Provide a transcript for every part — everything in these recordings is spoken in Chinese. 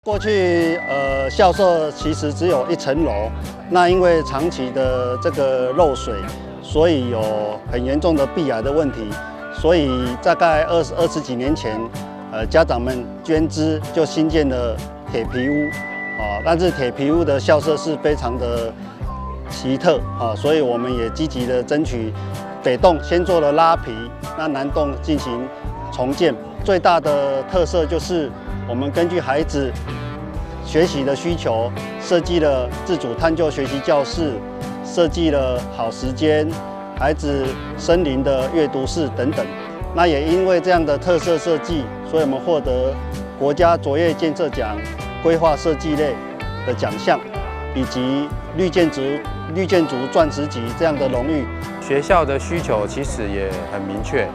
过去校舍其实只有1层楼，那因为长期的这个漏水，所以有很严重的壁癌的问题，所以大概二十几年前，家长们捐资就新建了铁皮屋，但是铁皮屋的校舍是非常的奇特，所以我们也积极的争取北栋先做了拉皮，那南栋进行重建。最大的特色就是我们根据孩子学习的需求，设计了自主探究学习教室，设计了好时间、孩子森林的阅读室等等。那也因为这样的特色设计，所以我们获得国家卓越建设奖规划设计类的奖项，以及绿建筑钻石级这样的荣誉。学校的需求其实也很明确，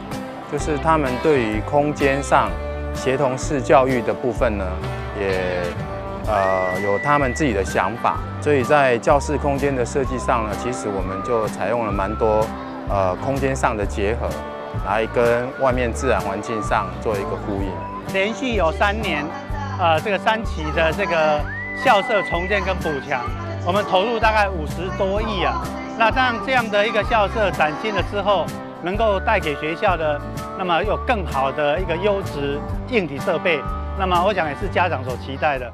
就是他们对于空间上协同式教育的部分呢，也有他们自己的想法，所以在教室空间的设计上呢，其实我们就采用了蛮多空间上的结合，来跟外面自然环境上做一个呼应。连续有3年，这个3期的这个校舍重建跟补强，我们投入大概50多亿啊。那这样的一个校舍崭新了之后，能够带给学校的，那么有更好的一个优质硬体设备，那么我想也是家长所期待的。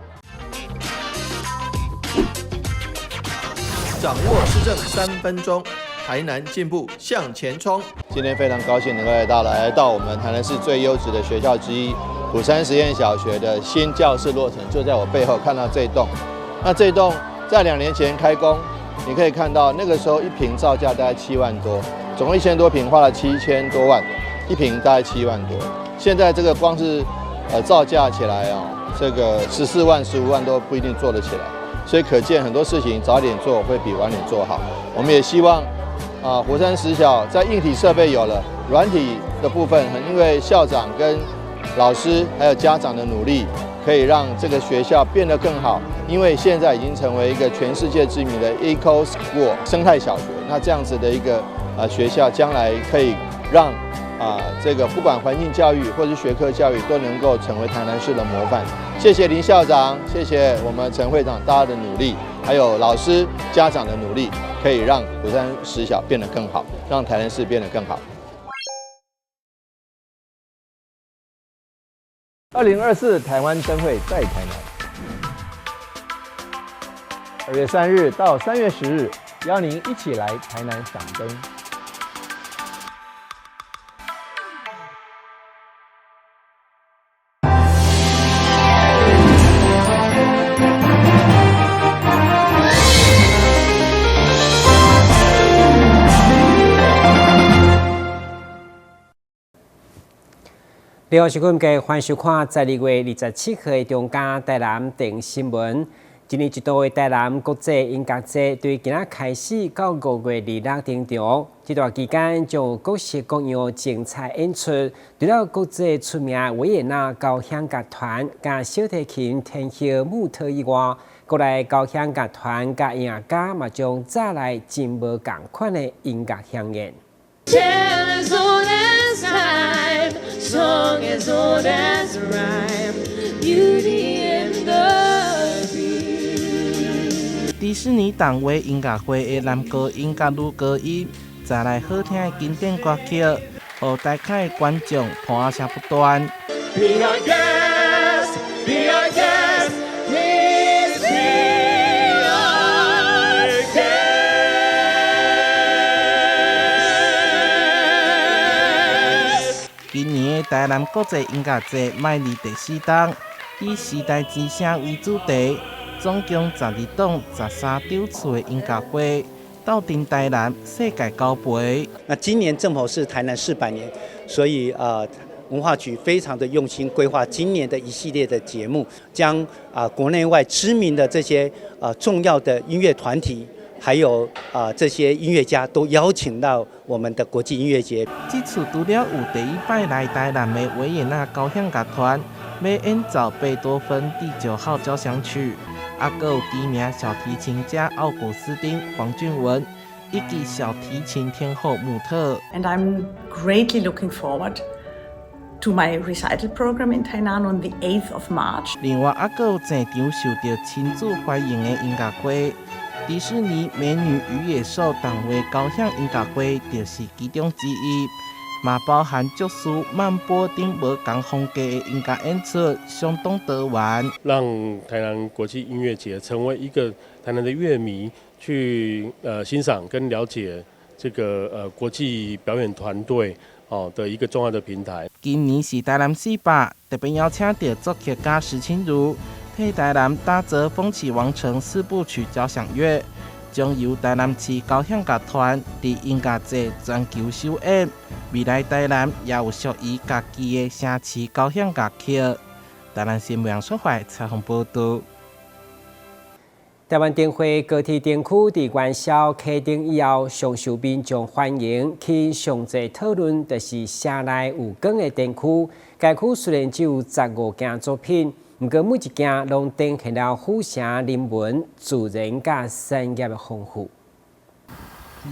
掌握施政3分钟，台南进步向前冲。今天非常高兴能够来到我们台南市最优质的学校之一虎山实验小学的新教室落成，就在我背后看到这栋。那这栋在2年前开工，你可以看到那个时候1坪造价大概7万多，总共1000多坪花了7000多万，1坪大概7万多。现在这个光是造价起来这个14万、15万都不一定做得起来。所以可见很多事情早点做会比晚点做好。我们也希望虎山实小在硬体设备有了，软体的部分，因为校长跟老师还有家长的努力，可以让这个学校变得更好。因为现在已经成为一个全世界知名的 Eco School 生态小学，那这样子的一个学校，将来可以让这个不管环境教育或是学科教育都能够成为台南市的模范。谢谢林校长，谢谢我们陈会长大家的努力，还有老师家长的努力，可以让虎山实小变得更好，让台南市变得更好。2024台湾灯会在台南，2月3日到3月10日，邀您一起来台南赏灯。你好，是各位欢迎收看12月27日的中嘉台南电新闻。今年一度的台南国际音乐节对今仔开始到5月26登场，这段期间将有各式各样精彩演出。除了国际出名维也纳交响乐团加小提琴天后穆特以外，国内交响乐团加音乐家嘛将再来真无同款的音乐响演。Song as old as rhyme, beauty and the beast. 迪士尼档位音乐会的男高音甲女高音，再来好听的经典歌曲，让大家的观众欢声不断。Be our guest, be our guest, please be our guest. 今年的台南国际音乐节迈入第4档，以时代之声为主题，总共12档13场次的音乐会，斗阵台南世界交杯。那今年正好是台南400年，所以文化局非常的用心规划今年的一系列的节目，将国内外知名的这些重要的音乐团体，还有这些音乐家都邀请到我们的国际音乐节。这次除了有第1摆来台南的维也纳交响乐团，要演奏贝多芬第9号交响曲，还有知名小提琴家奥古斯丁、黄俊文，以及小提琴天后穆特。And I'm greatly looking forward to my recital program in Tainan on the 8th of March. 另外，还有整场受到亲自欢迎的音乐会，迪士尼《美女与野兽》同位高响音乐会就是其中之一。嘛包含足数慢波顶无同风格的音乐演出，相当多元。让台南国际音乐节成为一个台南的乐迷去欣赏跟了解这个国际表演团队的一个重要的平台。今年是台南400，特别邀请到作曲家石清如替台南打造《风起王城4部曲交响乐》，将由台南市交响乐团伫音乐节全球首演。未来台南也有属于家己的城市交响乐曲。台南新闻所会采访报道。台湾灯会高铁灯区伫元宵启动以后，上受民众欢迎，去上侪讨论就是城内有光的灯区。该区虽然只有15件作品，不过每一件拢展现了府城人文、自然甲产业的丰富。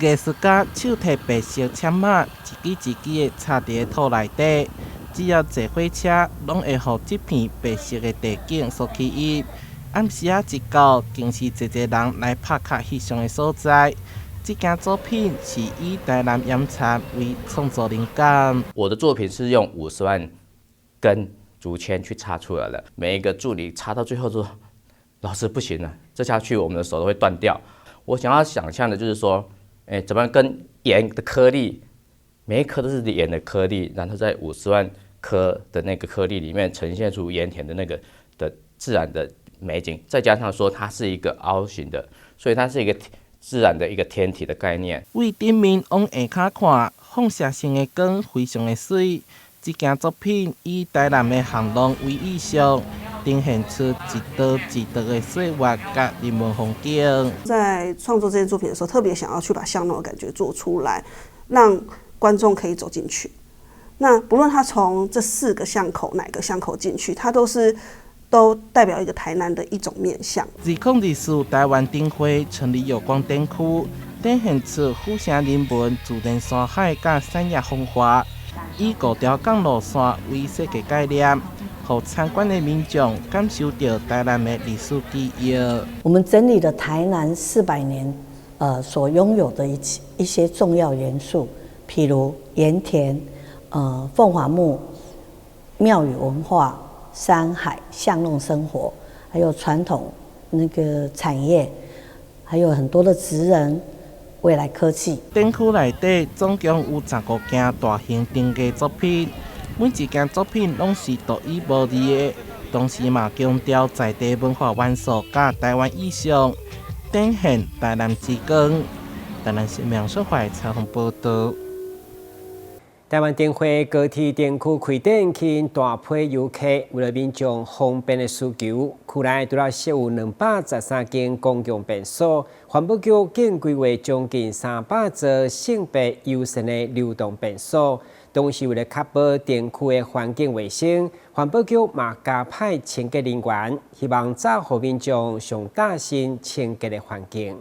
艺术家手提白色签码，一支一支的插伫土内底，只要坐火车，拢会互这片白色的地景所吸引。暗时啊一到，更是侪人来拍卡翕相的所在。这件作品是以台南盐茶为创作灵感。我的作品是用50万根竹签去插出来的，每一个柱你插到最后说，老师不行了，这下去我们的手都会断掉。我想要想象的就是说，怎么跟盐的颗粒，每一颗都是盐的颗粒，然后在50万颗的那个颗粒里面呈现出盐田的那个的自然的美景，再加上说它是一个凹形的，所以它是一个自然的一个天体的概念。为顶面往下骹看，放射性的光非常的水。这件作品以台南的巷弄为意象，呈现出一道一道的岁月甲人文风景。在创作这件作品的时候，特别想要去把巷弄的感觉做出来，让观众可以走进去。那不论他从这4个巷口哪个巷口进去，它都代表一个台南的一种面向。2024台湾灯会成立有光灯区，展现出府城人文、自然山海甲产业风华。以5条港路线为设计概念，让参观的民众感受到台南的历史记忆。我们整理了台南400年所拥有的一些重要元素，譬如盐田、凤凰木、庙宇文化、山海、巷弄生活，还有传统那个产业，还有很多的职人。未来科技灯区内底总共有15件大型灯架作品，每一件作品拢是独一无二的，同时嘛强调在地文化元素甲台湾意象，展现台南之光。台南新闻所会采访报道。台湾灯会高铁灯区开展吸引大批游客，为了民众方便的需求，区内除了设有213间公共便所，环保局更规划将近300座性别友善的流动便所。同时，为了确保灯区的环境卫生，环保局嘛加派清洁人员，希望造福民众上大心清洁的环境。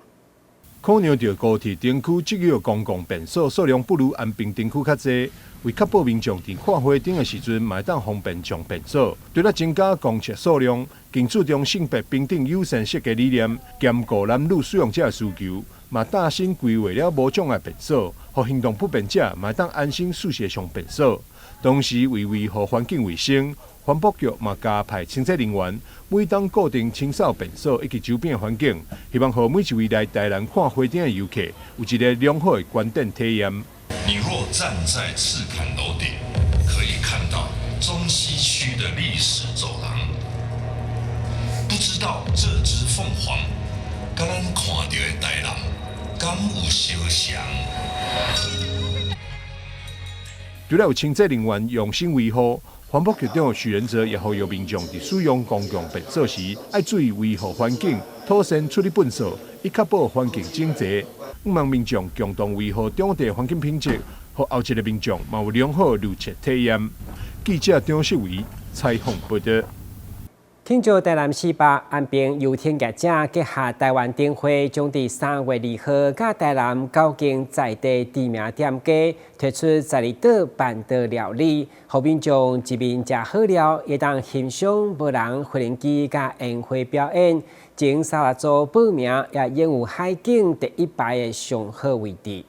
考量到高铁灯区即有公共便所数量不如安平灯区较济，为确保民众伫看花灯的时阵，嘛会当方便上便所。为了增加公厕数量，更注重性别平等友善设计理念，兼顾男女使用者的需求，嘛大新规划了无障碍便所，互行动不便者嘛会当安心舒适上便所。同时，为维护环境卫生，环保局嘛加派清洁人员，每当固定清扫便所以及周边环境，希望让每一位来台南看花灯的游客有一个良好的观点体验。你若站在赤坎楼顶，可以看到中西区的历史走廊。不知道这只凤凰，甲咱看到的台南，敢有相像？除了有清洁人员用心维护，环保局长许仁哲也呼吁民众伫使用公共便所时，要注意维护环境、妥善处理垃圾，以确保环境整洁。希望民众共同维护当地环境品质，和后一个民众嘛有良好的旅测体验。记者张世伟采访报道。庆祝台南市北安平游艇业者结合台湾灯会，将伫3月2號甲台南9間在地知名店家推出12道辦桌料理，互民眾一面食好料，也當欣賞無人無人機甲煙花表演。前3組報名也擁有海景第1排的上好位置。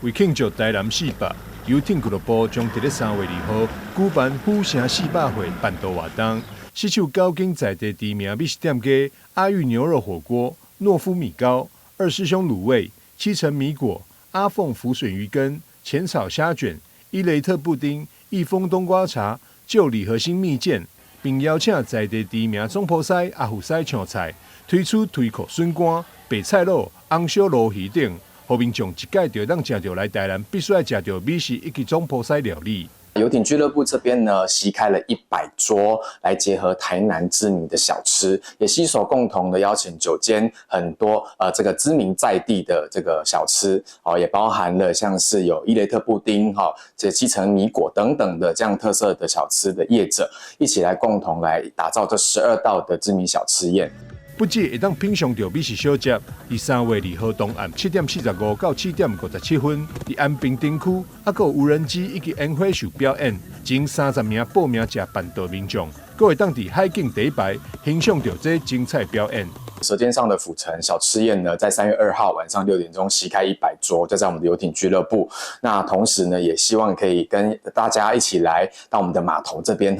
為慶祝台南市北遊艇俱樂部將伫咧3月2號舉辦府城400歲辦桌活動。攜手9間在地知名美食店家阿裕牛肉火鍋、諾夫米糕、二師兄滷味、七層米果、阿鳳浮水魚羹、淺草蝦卷、伊雷特布丁、益豐冬瓜茶、就禮核心蜜餞，並邀請在地知名總鋪師阿虎師搶菜，推出推口筍乾、白菜肉、紅燒鱸魚等，互民眾一屆就當食到來台南必須要食到美食以及總鋪師料理。遊艇俱樂部這邊呢，席開了100桌，來結合台南知名的小吃，也攜手共同的邀請9間很多這個知名在地的這個小吃，也包含了像是有伊雷特布丁這7層米果等等的這樣特色的小吃的業者，一起來共同來打造這12道的知名小吃宴。不止會當品嘗到美食小食，喺3月2號東暗7點45到7點57分，喺安平燈區，還有無人機以及煙花秀表演，前30名報名食辦桌民眾，還會當喺海景第1排欣賞到這精彩表演。舌尖上的府城小吃宴呢，在3月2號晚上6點鐘席開100桌，就在我們的遊艇俱樂部。那同時呢，也希望可以跟大家一起來到我們的碼頭這邊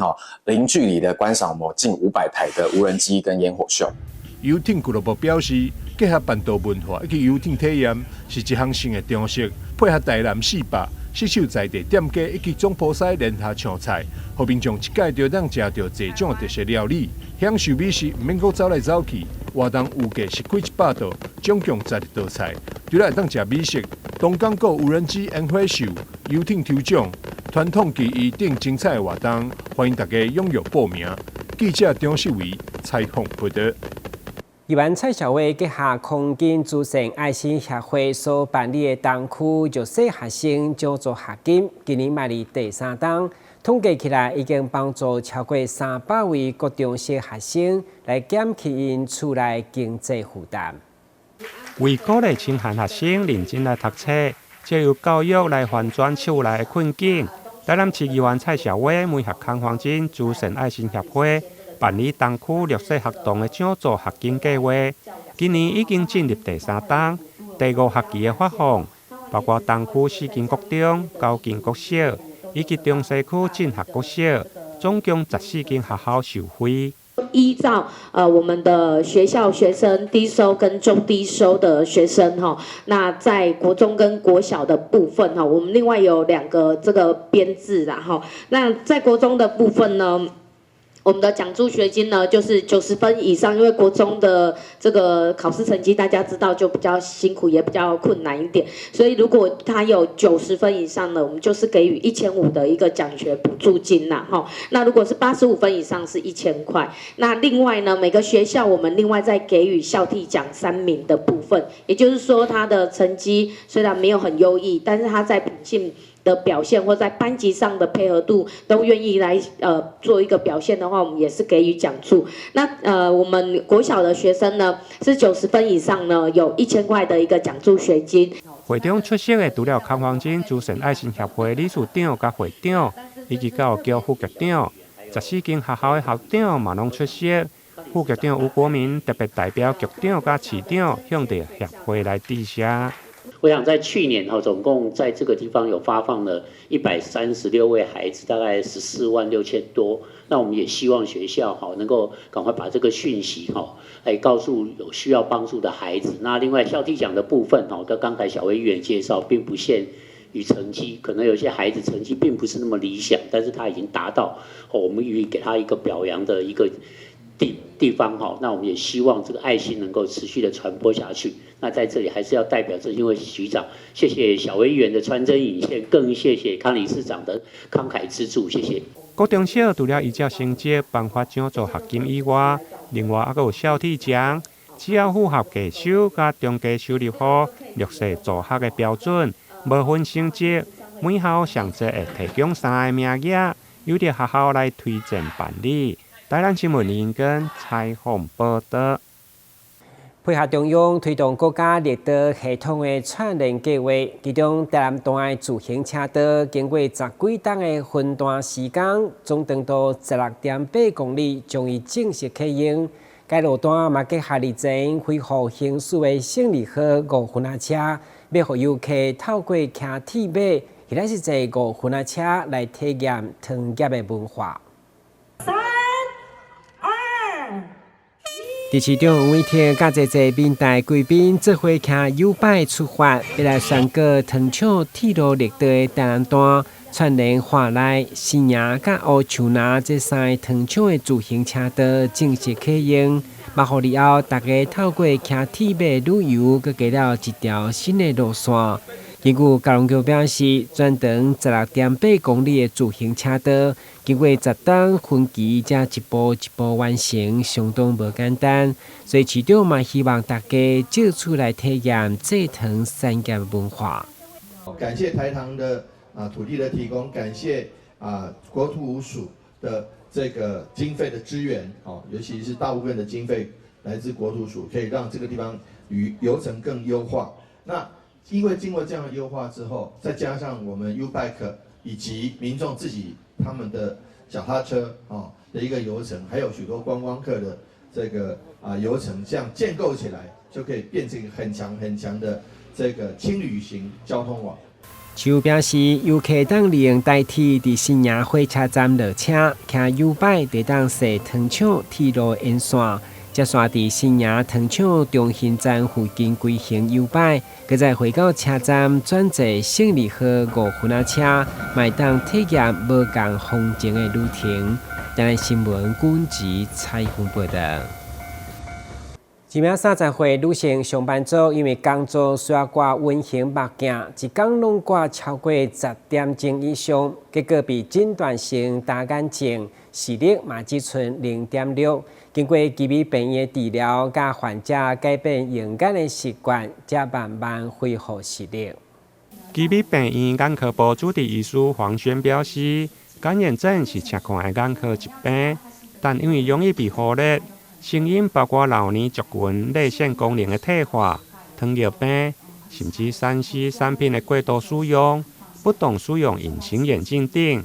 零距離的觀賞我們近500台的無人機跟煙火秀。遊艇俱樂部表示，結合辦桌文化以及遊艇體驗是一項新的嘗試，配合台南市北攜手在地店家以及總鋪師聯合搶菜，互民眾一屆就當食到這種特色料理，享受美食唔免擱走來走去。活動預計是開100道，總共12道菜，除了會當食美食，東港個無人機煙花秀、遊艇抽獎、傳統技藝等精彩的活動，歡迎大家踴躍報名。記者張世維採訪報道。宜蘭蔡小偉結合空間組成愛心協會所辦理的東區弱勢學生獎助學金，今年邁入第3檔，統計起來已經幫助超過300位高中小學生來減輕因厝內經濟負擔。為鼓勵青漢學生認真來讀冊，借由教育來反轉厝內的困境，台南市議員蔡小偉每學康黃金組成愛心協會。辦理東區弱勢學童的獎助學金計劃，今年已經進入第3檔，第5學期的發放，包括東區4間國中、9間國小，以及中西區進學國小，總共14間學校受惠。依照我們的學校學生低收跟中低收的學生那在國中跟國小的部分我們另外有2個這個編制啦那在國中的部分呢？我們的獎助學金呢，就是90分以上，因為國中的這個考試成績大家知道就比較辛苦，也比較困難一點，所以如果他有90分以上呢，我們就是給予1500的一個獎學補助金啦，那如果是85分以上是1000塊。那另外呢，每個學校我們另外再給予校替獎3名的部分，也就是說他的成績雖然沒有很優異，但是他在品性的表現或在班級上的配合度都願意來做一個表現的話，我們也是給予獎助。那我們國小的學生呢是90分以上呢，有1000塊的一個獎助學金。會中出色的除了康黃金組成愛心協會理事長甲會長，以及教育局副局長，14間學校的校長嘛攏出色。副局長吳國民特別代表局長甲市長向着協會來致謝。我想在去年總共在這個地方有發放了136位孩子，大概14萬6千多。那我們也希望學校能夠趕快把這個訊息來告訴有需要幫助的孩子。那另外校替獎的部分跟剛才小薇議員介紹，並不限於成績，可能有些孩子成績並不是那麼理想，但是他已經達到，我們予以給他一個表揚的一個地方那我們也希望這個愛心能夠持續的傳播下去。那在這裡還是要代表這位局長，謝謝小委員的傳真引線，更謝謝康理事長的慷慨資助，謝謝。高中小除了依照成績頒發獎助學金以外，另外還有校替獎，只要符合家收甲中低收入戶弱勢助學的標準，無分成績，每校上冊會提供3個名額，由啲學校來推薦辦理。台南新闻林根采访报道。配合中央推动国家绿道系统的串联计划，其中台南段的自行车道经过10几档的分段施工，总长度16.8公里，将于正式启用。该路段嘛结合日前恢复行驶的胜利号5分仔车，要让游客透过骑铁马，或者是坐5分仔车来体验糖业的文化。伫市长吴伟霆甲侪民代贵宾做伙骑U bike出发，要来宣告糖厂铁路绿道的台南段串联华内、新营甲乌树林这3个糖厂的自行车道正式启用。幕后以后，大家透过骑铁马旅游，佮加了一条新的路线。根据交通局表示，全长16.8公里的自行车道，经过10档分期，才一步一步完成，相当无简单。所以市长嘛希望大家借此来体验制糖产业文化。感谢台糖的土地的提供，感谢国土署的这个经费的支援，尤其是大部分的经费来自国土署，可以让这个地方游程更优化。那因为经过这样的优化之后，再加上我们 U-Bike 以及民众自己他们的脚踏车的一个游程，还有许多观光客的这个游程，这样建构起来，就可以变成很强的这个轻旅行交通网。市府表示，游客当利用代替伫新营火车站落车，骑 U-Bike 得当坐糖厂铁路沿线。接线伫新营糖厂中心站附近规行U-Bike，佮再回到车站转坐胜利号5分仔车，卖当体验无共风情的旅程。台南新闻军集采访报道。一名30岁女性上班族因为工作需要挂温馨目镜，一天拢挂超过10点钟以上，结果被诊断成大眼症，视力嘛只剩0.6。经过基比病院治疗，甲患者改变用眼的习惯，才慢慢恢复视力。基比病院眼科部主治医师黄轩表示，干眼症是常看的眼科疾病，但因为容易被忽略，成因包括老年族群泪腺功能的退化、糖尿病，甚至3C 产品的过度使用、不当使用隐形眼镜等。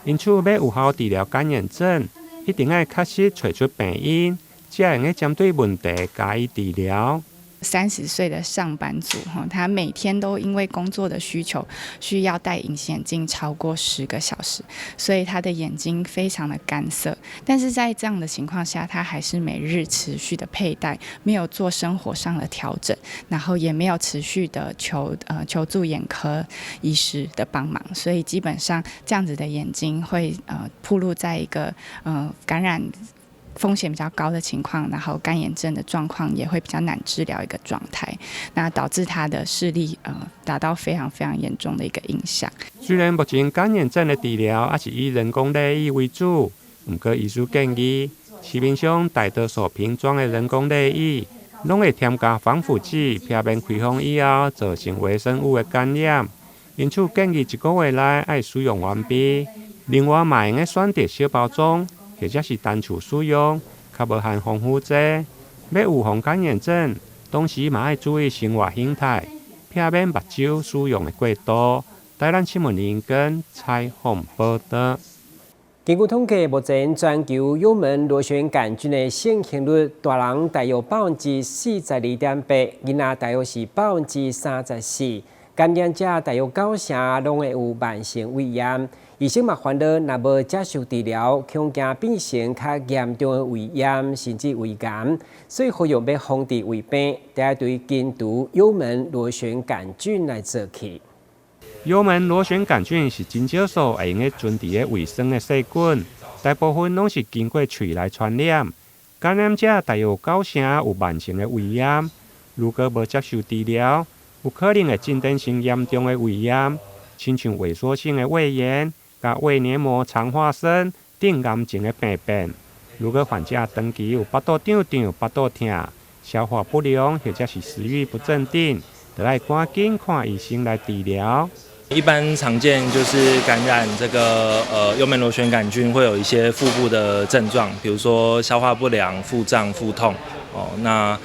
因此，要有效治疗干眼症，一定要确实找出病因，才会针对问题加以治疗。30岁的上班族，他每天都因为工作的需求，需要戴隐形眼镜超过10个小时，所以他的眼睛非常的干涩。但是在这样的情况下，他还是每日持续的佩戴，没有做生活上的调整，然后也没有持续的求助眼科医师的帮忙，所以基本上这样子的眼睛会暴露在一个感染风险比较高的情况，然后干眼症的状况也会比较难治疗一个状态，那导致他的视力达到非常非常严重的一个影响。虽然目前干眼症的治疗也是以人工泪液为主，不过医师建议市面上大多数瓶装的人工泪液，拢会添加防腐剂，表面开封以后造成微生物的感染，因此建议1个月内要使用完毕。另外，嘛用选择小包装，或者是单处使用，较无含防腐剂。要预防干眼症，同时嘛要注意生活形态，避免目睭使用的过度。台南新闻林根采访报道。根据统计，目前全球幽门螺旋杆菌的盛行率，大人大约42.8%，囡仔大约是34%，感染者大约90%拢会有慢性胃炎。医生嘛烦恼，若无接受治疗，恐惊变成较严重的胃炎，甚至胃癌。所以呼吁要防治胃病，得要对根除幽门螺旋杆菌来做起。幽门螺旋杆菌是真少数会用存伫胃酸的细菌，大部分拢是经过喙来传染。感染者大约有90%有慢性的胃炎，如果无接受治疗，有可能会进展成严重的胃炎，亲像萎缩性的胃炎、甲胃黏膜肠化生等癌症的病变。如果患者长期有腹肚胀胀、腹肚痛、消化不良或者是食欲不振等，就要赶紧看医生来治疗。一般常见就是感染这个幽门螺旋杆菌会有一些腹部的症状，比如说消化不良、腹胀、腹痛哦，那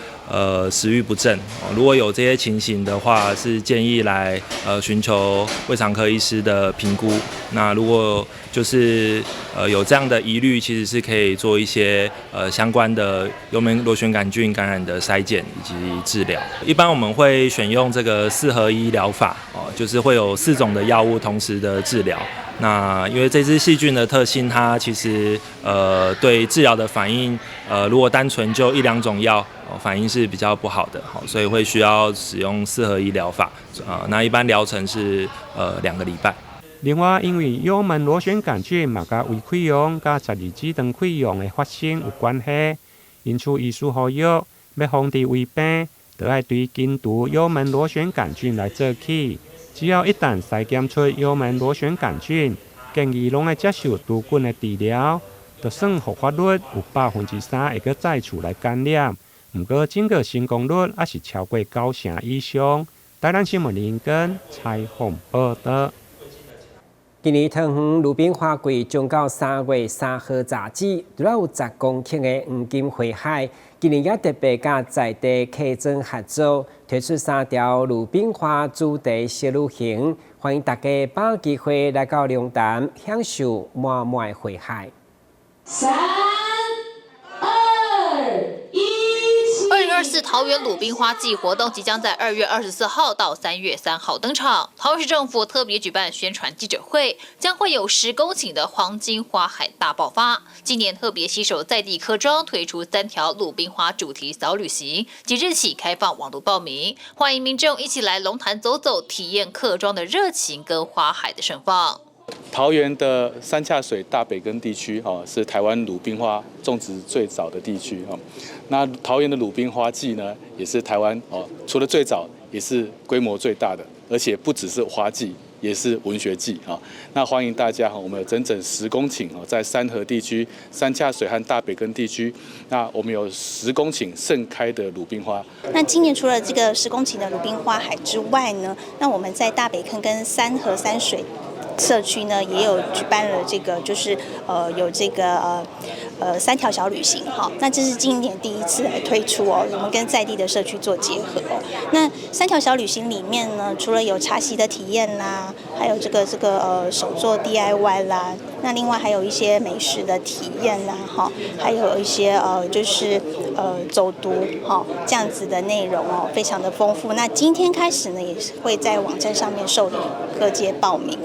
食欲不振哦。如果有这些情形的话，是建议来寻求胃肠科医师的评估。那如果就是有这样的疑虑，其实是可以做一些相关的幽门螺旋杆菌感染的筛检以及治疗。一般我们会选用这个4合1疗法哦，就是会有4种的药物同时的治疗。那因为这支细菌的特性，它其实对治疗的反应，如果单纯就1、2种药，反应是比较不好的，所以会需要使用4合1疗法。那一般疗程是2个礼拜。另外，因为幽门螺旋杆菌嘛，甲胃溃疡、甲12指肠溃疡的发生有关系，因此医师呼吁，要防治胃病，就要对根除幽门螺旋杆菌来做起。只要一旦筛检出幽门螺旋杆菌，建议拢要接受除菌的治疗，就算复发率有3%会搁再次来感染，不过整个成功率也是超过90%以上。台南新闻林根采访报道。今年桃园路边花季将到3月3號截止，除了有10公頃的黃金花海，今年也特別甲在地客莊合作，推出3條路邊花主題小旅行，歡迎大家把握機會來到龍潭享受滿滿花海。2024桃园鲁冰花季活动即将在2月24号到3月3号登场。桃园市政府特别举办宣传记者会，将会有10公顷的黄金花海大爆发。今年特别携手在地客庄，推出3条鲁冰花主题小旅行，即日起开放网络报名，欢迎民众一起来龙潭走走，体验客庄的热情跟花海的盛放。桃园的三洽水大北根地区是台湾鲁冰花种植最早的地区那桃园的鲁冰花季呢，也是台湾除了最早，也是规模最大的，而且不只是花季，也是文学季那欢迎大家我们有整整10公顷在三河地区、三洽水和大北根地区，那我们有10公顷盛开的鲁冰花。那今年除了这个10公顷的鲁冰花海之外呢，那我们在大北坑跟三河三水社区呢，也有举办了这个，就是有这个3条小旅行那这是今年第一次来推出我们跟在地的社区做结合那3条小旅行里面呢，除了有茶席的体验啦，还有这个手作 DIY 啦，那另外还有一些美食的体验啦还有一些就是走读这样子的内容非常的丰富。那今天开始呢，也是会在网站上面受理各界报名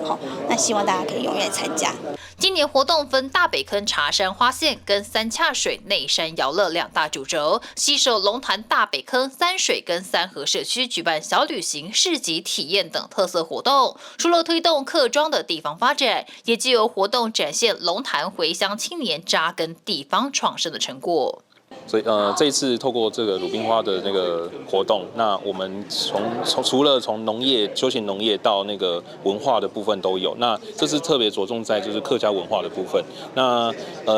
那希望大家可以踊跃参加。今年活动分大北坑茶山花线跟三洽水内山摇乐2大主轴，携手龙潭大北坑、三水跟三河社区举办小旅行、市集体验等特色活动。除了推动客庄的地方发展，也藉由活动展现龙潭回乡青年扎根地方创生的成果。所以这一次透过这个鲁冰花的那个活动，那我们除了从农业、休闲农业到那个文化的部分都有。那这次特别着重在就是客家文化的部分。那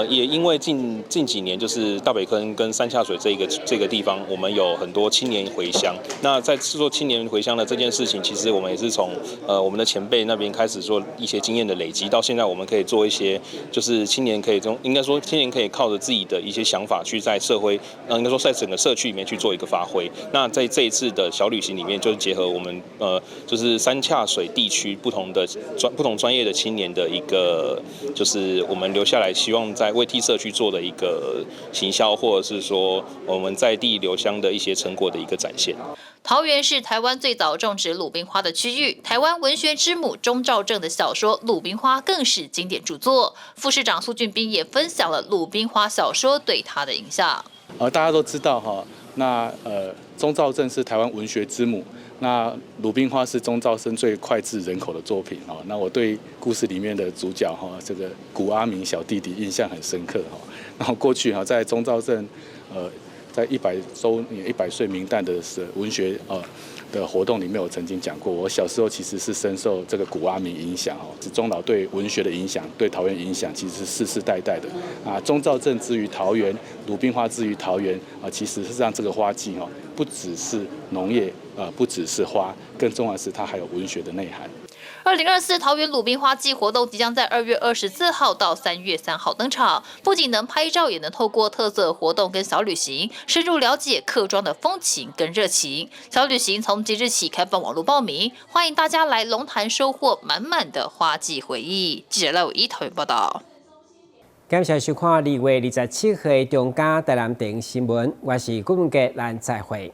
也因为近几年就是大北坑跟三洽水这个地方，我们有很多青年回乡。那在做青年回乡的这件事情，其实我们也是从我们的前辈那边开始做一些经验的累积，到现在我们可以做一些就是青年可以应该说青年可以靠着自己的一些想法去在社会应该说在整个社区里面去做一个发挥。那在这一次的小旅行里面，就是结合我们就是三洽水地区不同专业的青年的一个，就是我们留下来希望在为替社区做的一个行销，或者是说我们在地留乡的一些成果的一个展现。桃园是台湾最早种植鲁冰花的区域，台湾文学之母钟肇政的小说《鲁冰花》更是经典著作。副市长苏俊斌也分享了鲁冰花小说对他的影响。大家都知道那钟肇政是台湾文学之母，那鲁冰花是钟肇生最脍炙人口的作品那我对故事里面的主角这个古阿明小弟弟印象很深刻然后过去在钟肇政在100周年100岁冥诞的文学的活动里面，我曾经讲过，我小时候其实是深受这个古阿明影响钟老对文学的影响，对桃园影响其实是世世代代的钟肇政之于桃园，鲁冰花之于桃园其实是让这个花季不只是农业不只是花，更重要的是它还有文学的内涵。2024桃园鲁冰花季活动即将在2月24号到3月3号登场，不仅能拍照，也能透过特色活动跟小旅行，深入了解客庄的风情跟热情。小旅行从即日起开放网络报名，欢迎大家来龙潭收获满满的花季回忆。记者赖伟一桃园报道。感谢收看2月27号的中嘉台南电视新闻，我是郭文杰，咱再会。